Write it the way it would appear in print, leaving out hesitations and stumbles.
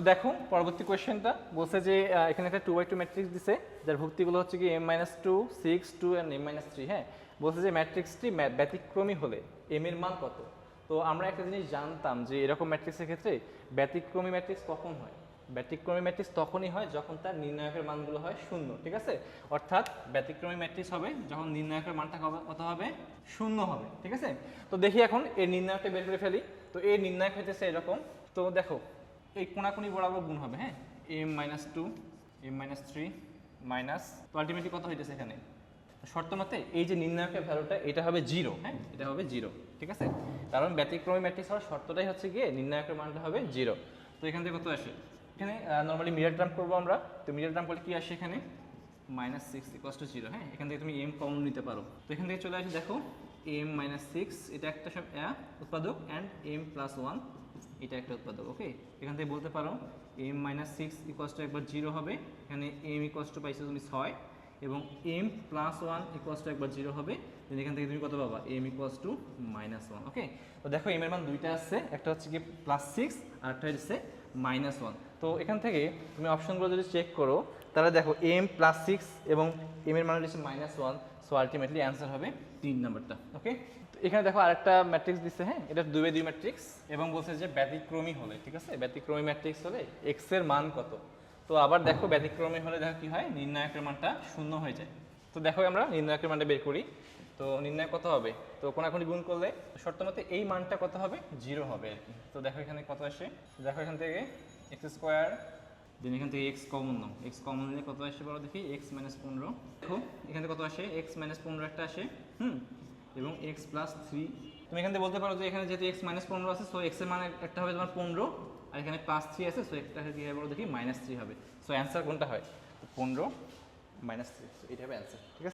তো দেখো পরবর্তী কোয়েশ্চেনটা বলছে যে এখানে একটা 2x2 ম্যাট্রিক্স দিছে যার ভুক্তিগুলো হচ্ছে কি m-2 6 2 and m-3 হ্যাঁ বলছে যে ম্যাট্রিক্সটি ব্যতিক্রমী হলে m এর মান কত। তো আমরা একটা জিনিস জানতাম যে এরকম ম্যাট্রিক্সের ক্ষেত্রে ব্যতিক্রমী ম্যাট্রিক্স কখন হয়, ব্যতিক্রমী ম্যাট্রিক্স তখনই হয় যখন তার নির্ণায়কের মানগুলো হয় শূন্য, ঠিক আছে। অর্থাৎ ব্যতিক্রমী ম্যাট্রিক্স হবে যখন নির্ণায়কের মানটা কত হবে, শূন্য হবে, ঠিক আছে। তো দেখি এখন এর নির্ণায়কটা বের করে ফেলি। তো এর নির্ণায়ক হইতেছে এরকম। তো দেখো এই কোনাকুনি বরাবর গুণ হবে হ্যাঁ, m-2 m-3 মাইনাস, তো আলটিমেটলি কত হইতেছে এখানে শর্ত মতে এই যে নির্ণায়কের ভ্যালুটা এটা হবে 0 হ্যাঁ, এটা হবে 0, ঠিক আছে। কারণ ব্যতিক্রমী ম্যাট্রিক্স হওয়ার শর্তটাই হচ্ছে গিয়ে নির্ণায়কের মানটা হবে 0। তো এখান থেকে কত আসে, এখানে নর্মালি মিডল টার্ম করবো আমরা। তো মিডল টার্ম করলে কি আসে এখানে -6 = 0 হ্যাঁ, এখান থেকে তুমি m কমন নিতে পারো। তো এখান থেকে চলে আসে দেখো m-6 এটা একটা উৎপাদক অ্যান্ড m+1 এটা একটা উৎপাদক। ওকে, এখান থেকে বলতে পারো m-6 = একবার 0 হবে, এখানে m পাইছো তুমি 6 এবং m+1 একবার 0 হবে, দেন এখান থেকে তুমি কত পাবা m=-1। ওকে, তো দেখো m এর মান দুইটা আছে, একটা হচ্ছে কি +6 আর একটা হচ্ছে -1। তো এখান থেকে তুমি অপশনগুলো যদি চেক করো তাহলে দেখো m+6 এবং m এর মান হচ্ছে -1, সো আলটিমেটলি অ্যান্সার হবে 3 নাম্বারটা। ওকে, এখানে দেখো আরেকটা ম্যাট্রিক্স দিচ্ছে হ্যাঁ, এটা 2x2 ম্যাট্রিক্স এবং বলছে যে ব্যতিক্রমী হলে, ঠিক আছে, ব্যতিক্রমী ম্যাট্রিক্স হলে x এর মান কত। তো আবার দেখো ব্যতিক্রমী হলে দেখো কি হয়, নির্ণায়কের মানটা শূন্য হয়ে যায়। তো দেখো আমরা নির্ণায়কের মানটা বের করি। তো নির্ণায়ক কত হবে, তো কোনাকুনি গুণ করলে শর্ত মতে এই মানটা কত হবে, 0 হবে আর কি। তো দেখো এখানে কত আসে, দেখো এখান থেকে x², দেন এখান থেকে x কমন নাও, x কমন নিলে কত আসে বলো দেখি, x-15। দেখো এখান থেকে কত আসে, x-15 একটা আসে এবং x+3। তুমি এখান থেকে বলতে পারো যে এখানে যেহেতু x-15 আছে, সো x এর মান একটা হবে তোমার 15 আর এখানে +3 আছে, সো একটা কি হবে বলো দেখি, -3 হবে। সো অ্যান্সার কোনটা হয়, 15 - 3, এটা হবে অ্যান্সার, ঠিক আছে।